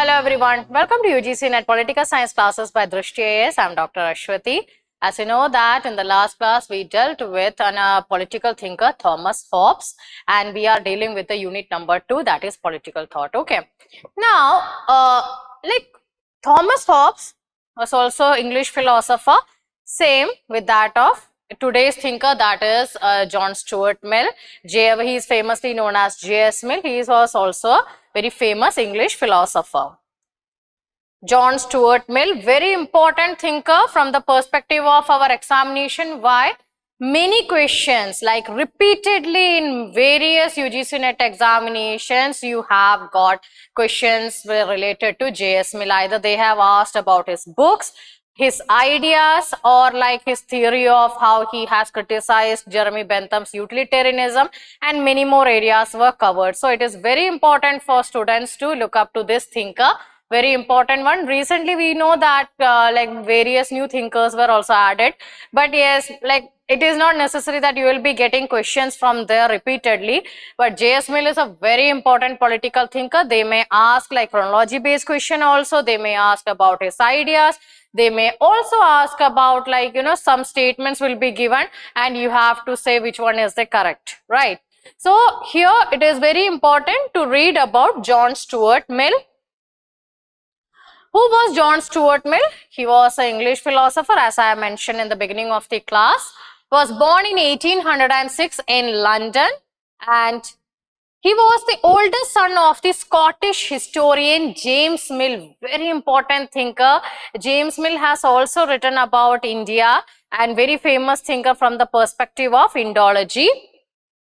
Hello everyone, welcome to UGC NET Political Science classes by Drishti IAS. I'm Dr. Ashwati. As you know that in the last class we dealt with a political thinker Thomas Hobbes, and we are dealing with the unit number 2, that is political thought. Okay. Now, like Thomas Hobbes was also English philosopher, same with that of today's thinker, that is John Stuart Mill. He is famously known as J.S. Mill. He was also a very famous English philosopher. John Stuart Mill, very important thinker from the perspective of our examination. Why? Many questions, like repeatedly in various UGC NET examinations, you have got questions related to J.S. Mill. Either they have asked about his books, his ideas, or like his theory of how he has criticized Jeremy Bentham's utilitarianism, and many more areas were covered. So it is very important for students to look up to this thinker. Very important one. Recently we know that like various new thinkers were also added, but yes, like it is not necessary that you will be getting questions from there repeatedly, but J.S. Mill is a very important political thinker. They may ask like chronology based question also, they may ask about his ideas, they may also ask about like, you know, some statements will be given and you have to say which one is the correct, right? So here it is very important to read about John Stuart Mill. Who was John Stuart Mill? He was an English philosopher, as I mentioned in the beginning of the class. He was born in 1806 in London, and he was the oldest son of the Scottish historian James Mill, very important thinker. James Mill has also written about India and very famous thinker from the perspective of Indology.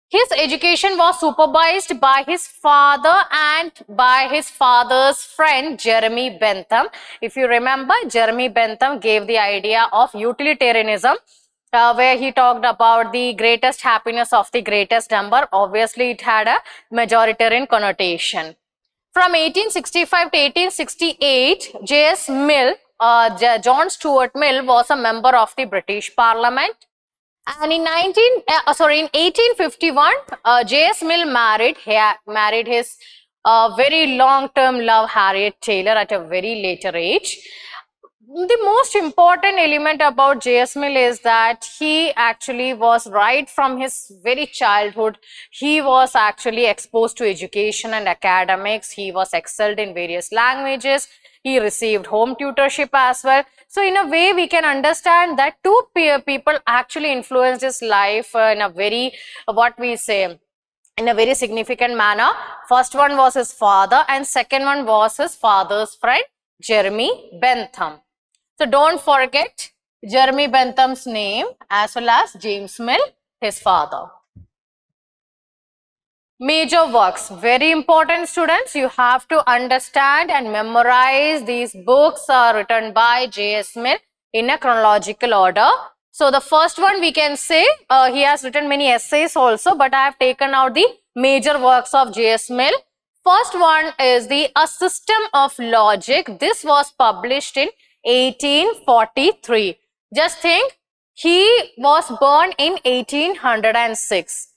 His education was supervised by his father and by his father's friend Jeremy Bentham. If you remember, Jeremy Bentham gave the idea of utilitarianism, where he talked about the greatest happiness of the greatest number. Obviously, it had a majoritarian connotation. From 1865 to 1868, J.S. Mill, John Stuart Mill was a member of the British Parliament. And in 1851, J.S. Mill married his very long-term love Harriet Taylor at a very later age. The most important element about J.S. Mill is that he actually was, right from his very childhood, he was actually exposed to education and academics. He was excelled in various languages. He received home tutorship as well. So in a way, we can understand that two people actually influenced his life in a very, what we say, in a very significant manner. First one was his father, and second one was his father's friend, Jeremy Bentham. So don't forget Jeremy Bentham's name as well as James Mill, his father. Major works, very important students. You have to understand and memorize these books written by J.S. Mill in a chronological order. So the first one we can say, he has written many essays also, but I have taken out the major works of J.S. Mill. First one is the A System of Logic. This was published in 1843. Just think, he was born in 1806.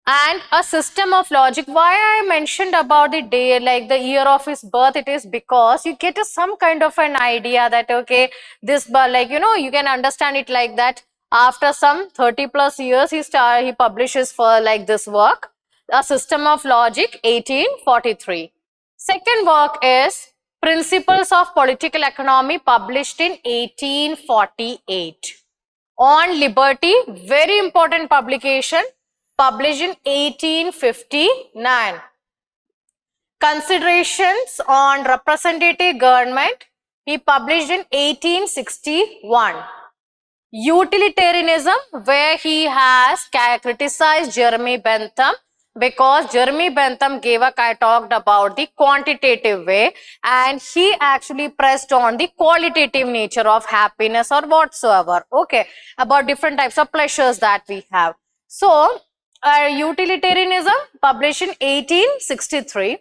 And A System of Logic, why I mentioned about the day, like the year of his birth, it is because you get some kind of an idea that, okay, this, like, you know, you can understand it like that. After some 30 plus years, he publishes for like this work, A System of Logic, 1843. Second work is Principles of Political Economy, published in 1848. On Liberty, very important publication, published in 1859. Considerations on Representative Government, he published in 1861. Utilitarianism, where he has criticized Jeremy Bentham, because Jeremy Bentham talked about the quantitative way, and he actually pressed on the qualitative nature of happiness or whatsoever, okay, about different types of pleasures that we have. So, utilitarianism, published in 1863.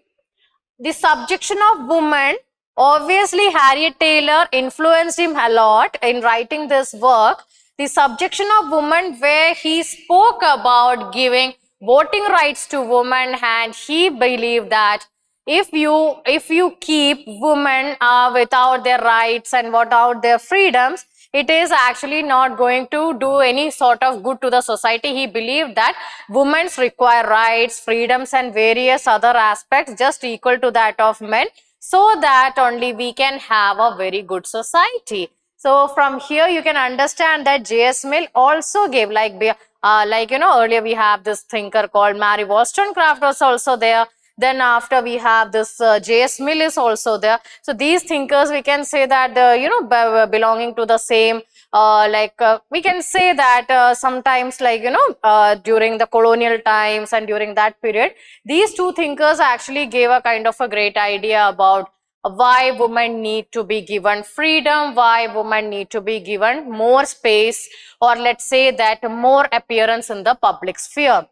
The Subjection of Woman, obviously Harriet Taylor influenced him a lot in writing this work. The Subjection of Woman, where he spoke about giving voting rights to women, and he believed that if you keep women without their rights and without their freedoms, it is actually not going to do any sort of good to the society. He believed that women require rights, freedoms and various other aspects just equal to that of men, so that only we can have a very good society. So from here you can understand that J.S. Mill also gave, like earlier we have this thinker called Mary Wollstonecraft was also there. Then after we have this J.S. Mill is also there. So these thinkers, we can say that belonging to the same we can say that sometimes during the colonial times and during that period, these two thinkers actually gave a kind of a great idea about why women need to be given freedom, why women need to be given more space, or let's say that more appearance in the public sphere,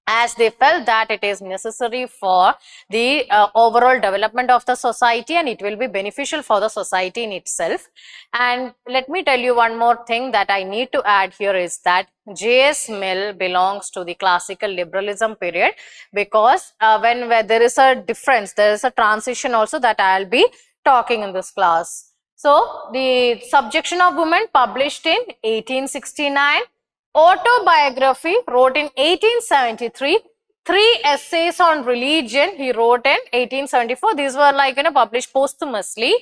as they felt that it is necessary for the overall development of the society, and it will be beneficial for the society in itself. And let me tell you one more thing that I need to add here is that J.S. Mill belongs to the classical liberalism period, because when there is a difference, there is a transition also that I will be talking in this class. So the Subjection of Women, published in 1869, autobiography, wrote in 1873, 3 essays on religion he wrote in 1874. These were published posthumously.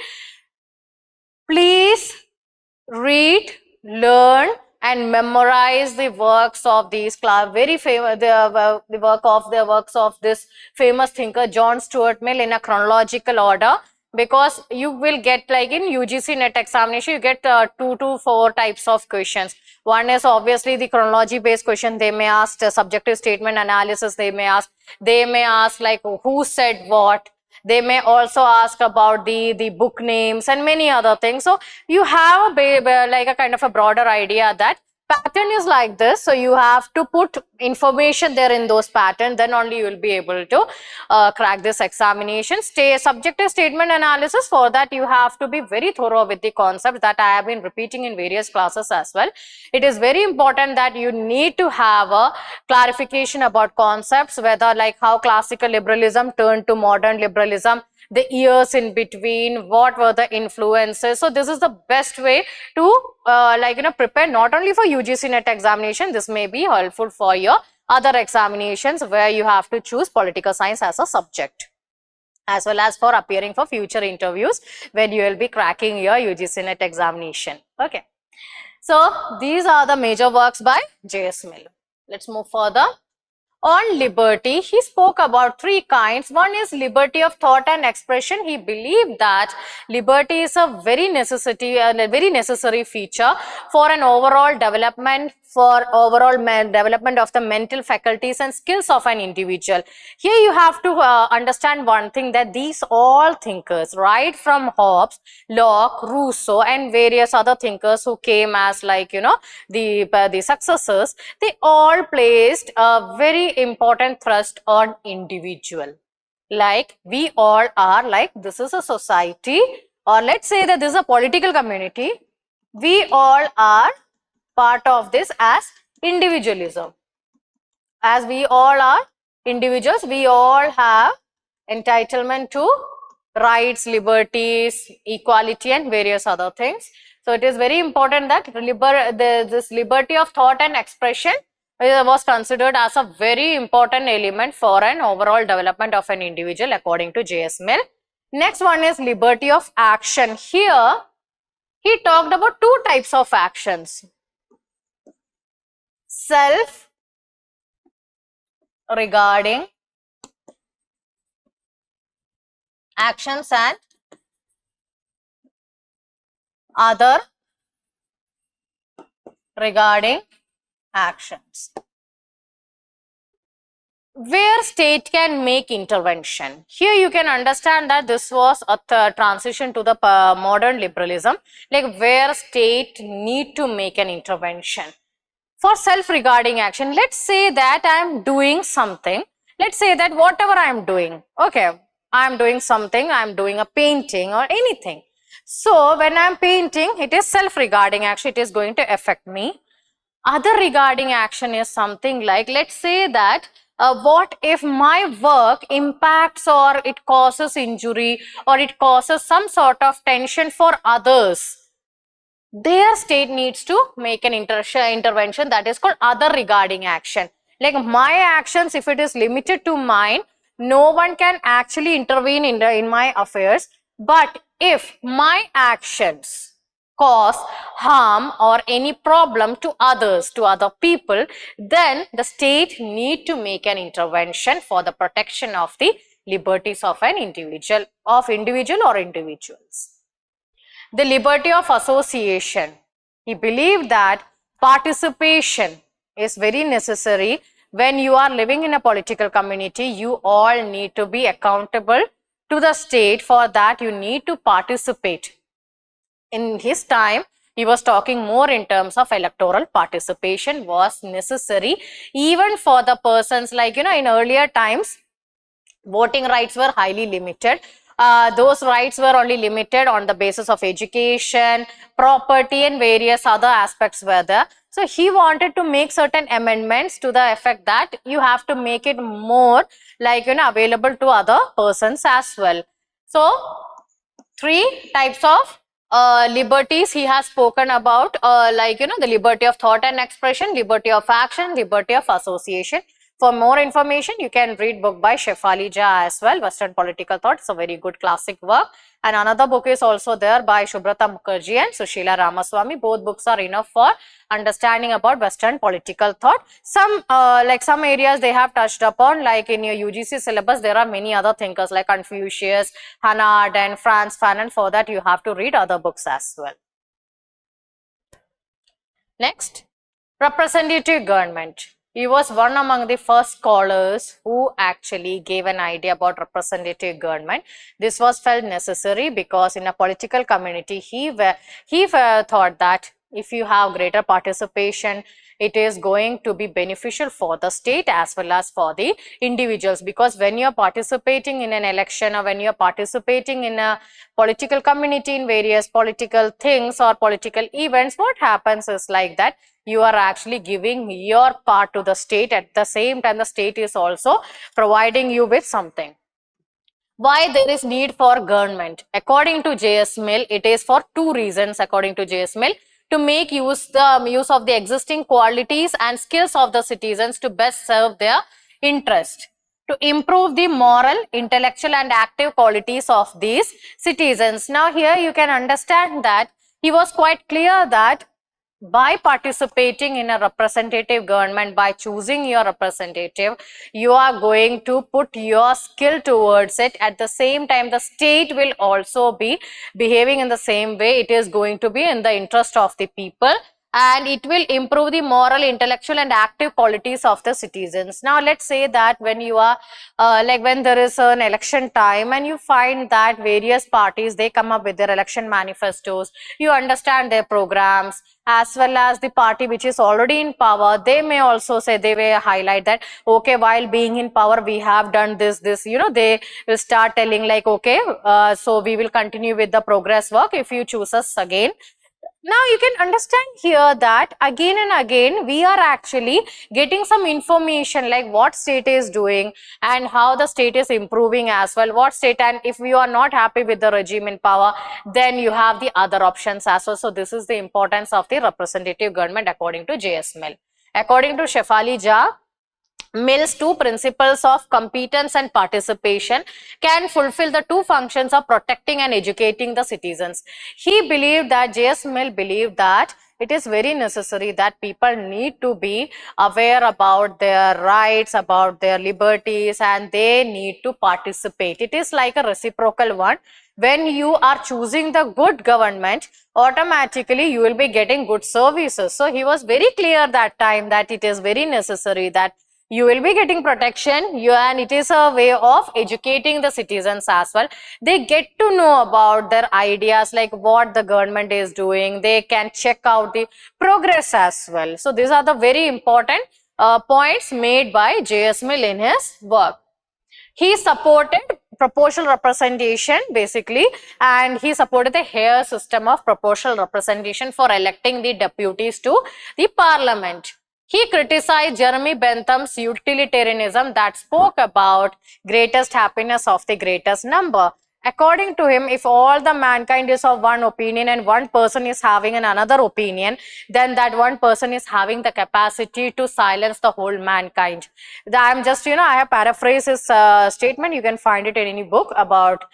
Please read, learn and memorize the works of these very famous the works of this famous thinker John Stuart Mill in a chronological order, because you will get, like in UGC NET examination, you get 2 to 4 types of questions. One is obviously the chronology based question. They may ask subjective statement analysis. They may ask like who said what. They may also ask about the book names and many other things. So you have a kind of a broader idea that pattern is like this. So you have to put information there in those patterns, then only you will be able to crack this examination. Subjective statement analysis, for that you have to be very thorough with the concepts that I have been repeating in various classes as well. It is very important that you need to have a clarification about concepts, whether like how classical liberalism turned to modern liberalism, the years in between, what were the influences. So this is the best way to prepare not only for UGC NET examination, this may be helpful for your other examinations where you have to choose political science as a subject, as well as for appearing for future interviews when you will be cracking your UGC NET examination. Okay. So these are the major works by J.S. Mill. Let's move further. On liberty, he spoke about 3 kinds. One is liberty of thought and expression. He believed that liberty is a very necessary feature for an overall development, development of the mental faculties and skills of an individual. Here you have to understand one thing, that these all thinkers, right from Hobbes, Locke, Rousseau and various other thinkers who came as the successors, they all placed a very important thrust on individual. Like we all are, this is a society, or let's say that this is a political community. We all are part of this as individualism. As we all are individuals, we all have entitlement to rights, liberties, equality and various other things. So it is very important that this liberty of thought and expression was considered as a very important element for an overall development of an individual according to J.S. Mill. Next one is liberty of action. Here he talked about 2 types of actions: self-regarding actions and other regarding actions, where state can make intervention. Here you can understand that this was a transition to the modern liberalism, like where state need to make an intervention. For self-regarding action, let's say that I am doing something. Let's say that whatever I am doing, okay, I am doing something, I am doing a painting or anything. So when I am painting, it is self-regarding action, it is going to affect me. Other regarding action is something like, let's say that what if my work impacts or it causes injury or it causes some sort of tension for others? Their state needs to make an intervention that is called other regarding action. Like my actions, if it is limited to mine, no one can actually intervene in my affairs. But if my actions cause harm or any problem to others, to other people, then the state need to make an intervention for the protection of the liberties of an individual, or individuals. The liberty of association. He believed that participation is very necessary. When you are living in a political community, you all need to be accountable to the state. For that, you need to participate. In his time, he was talking more in terms of electoral participation was necessary even for the persons, like, in earlier times, voting rights were highly limited. Those rights were only limited on the basis of education, property, and various other aspects were there. So he wanted to make certain amendments to the effect that you have to make it more, like, available to other persons as well. So 3 types of liberties he has spoken about, like, the liberty of thought and expression, liberty of action, liberty of association. For more information, you can read book by Shefali Jha as well, Western Political Thought. It's a very good classic work. And another book is also there by Subrata Mukherjee and Sushila Ramaswamy. Both books are enough for understanding about Western political thought. Some areas they have touched upon, like in your UGC syllabus, there are many other thinkers like Confucius, Hannah Arendt, Franz Fanon. For that, you have to read other books as well. Next, representative government. He was one among the first scholars who actually gave an idea about representative government. This was felt necessary because in a political community, he thought that if you have greater participation, it is going to be beneficial for the state as well as for the individuals. Because when you are participating in an election or when you are participating in a political community in various political things or political events, what happens is like that you are actually giving your part to the state. At the same time, the state is also providing you with something. Why there is need for government? According to J.S. Mill, it is for 2 reasons. According to J.S. Mill, to make use of the existing qualities and skills of the citizens to best serve their interest, to improve the moral, intellectual, and active qualities of these citizens. Now here you can understand that he was quite clear that by participating in a representative government, by choosing your representative, you are going to put your skill towards it. At the same time, the state will also be behaving in the same way. It is going to be in the interest of the people, and it will improve the moral, intellectual, and active qualities of the citizens. Now, let's say that when you are, when there is an election time and you find that various parties, they come up with their election manifestos, you understand their programs, as well as the party which is already in power, they may also say, they may highlight that, okay, while being in power, we have done this, they will start telling like, okay, so we will continue with the progress work if you choose us again. Now you can understand here that again and again we are actually getting some information like what state is doing and how the state is improving as well, what state, and if you are not happy with the regime in power, then you have the other options as well. So this is the importance of the representative government according to J.S. Mill. According to Shefali Jha, Mill's 2 principles of competence and participation can fulfill the 2 functions of protecting and educating the citizens. He believed that, J.S. Mill believed that it is very necessary that people need to be aware about their rights, about their liberties, and they need to participate. It is like a reciprocal one. When you are choosing the good government, automatically you will be getting good services. So he was very clear that time that it is very necessary that you will be getting protection, and it is a way of educating the citizens as well. They get to know about their ideas, like what the government is doing. They can check out the progress as well. So these are the very important points made by J.S. Mill in his work. He supported proportional representation basically, and he supported the Hare system of proportional representation for electing the deputies to the parliament. He criticized Jeremy Bentham's utilitarianism that spoke about greatest happiness of the greatest number. According to him, if all the mankind is of one opinion and one person is having another opinion, then that one person is having the capacity to silence the whole mankind. I'm just, I have paraphrased his statement. You can find it in any book about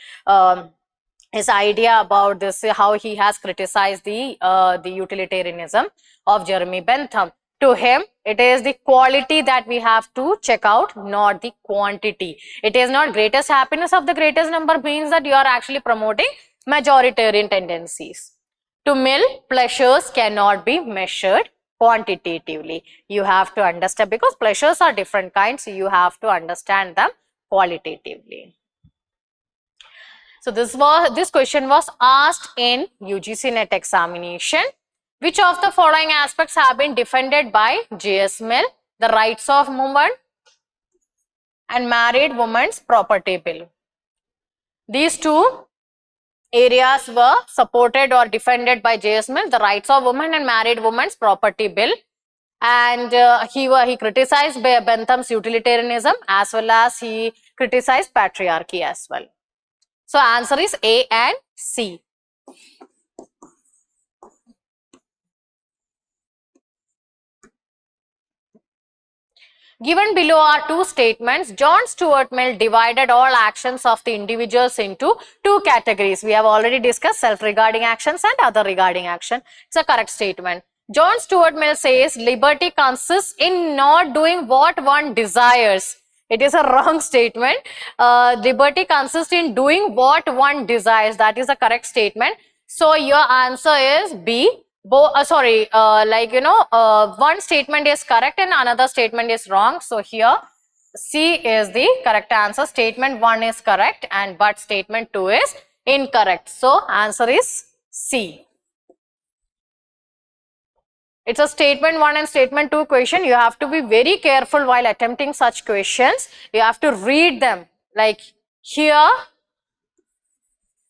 his idea about this, how he has criticized the utilitarianism of Jeremy Bentham. To him, it is the quality that we have to check out, not the quantity. It is not greatest happiness of the greatest number means that you are actually promoting majoritarian tendencies. To Mill, pleasures cannot be measured quantitatively. You have to understand, because pleasures are different kinds, so you have to understand them qualitatively. So this question was asked in UGC NET examination. Which of the following aspects have been defended by J.S. Mill? The rights of women and married women's property bill. These two areas were supported or defended by J.S. Mill, the rights of women and married women's property bill. And he criticized Bentham's utilitarianism, as well as he criticized patriarchy as well. So answer is A and C. Given below are two statements. John Stuart Mill divided all actions of the individuals into two categories. We have already discussed self-regarding actions and other regarding action. It's a correct statement. John Stuart Mill says liberty consists in not doing what one desires. It is a wrong statement. Liberty consists in doing what one desires. That is a correct statement. So your answer is B. One statement is correct and another statement is wrong. So here C is the correct answer. Statement 1 is correct and but statement 2 is incorrect. So answer is C. It's a statement 1 and statement 2 question. You have to be very careful while attempting such questions. You have to read them. Like here,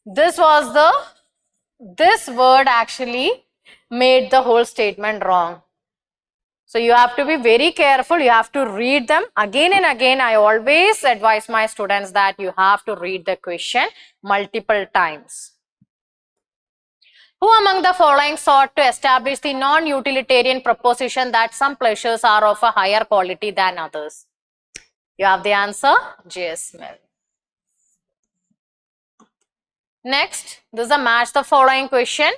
this word actually made the whole statement wrong. So you have to be very careful. You have to read them again and again. I always advise my students that you have to read the question multiple times. Who among the following sought to establish the non-utilitarian proposition that some pleasures are of a higher quality than others? You have the answer, J.S. Mill. Next, this is a match the following question.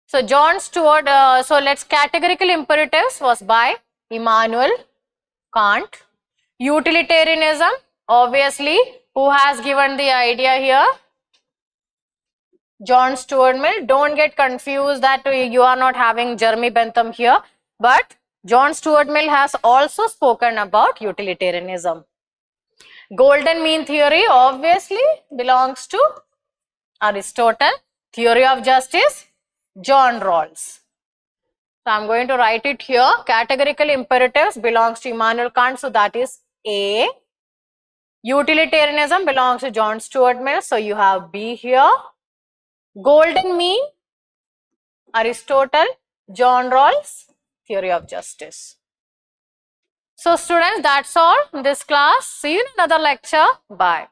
So John Stuart, categorical imperatives was by Immanuel Kant. Utilitarianism, obviously, who has given the idea here? John Stuart Mill. Don't get confused that you are not having Jeremy Bentham here, but John Stuart Mill has also spoken about utilitarianism. Golden mean theory obviously belongs to Aristotle. Theory of justice, John Rawls. So I am going to write it here. Categorical imperatives belongs to Immanuel Kant, so that is A. Utilitarianism belongs to John Stuart Mill, so you have B here. Golden mean, Aristotle, John Rawls, theory of justice. So students, that's all in this class. See you in another lecture. Bye.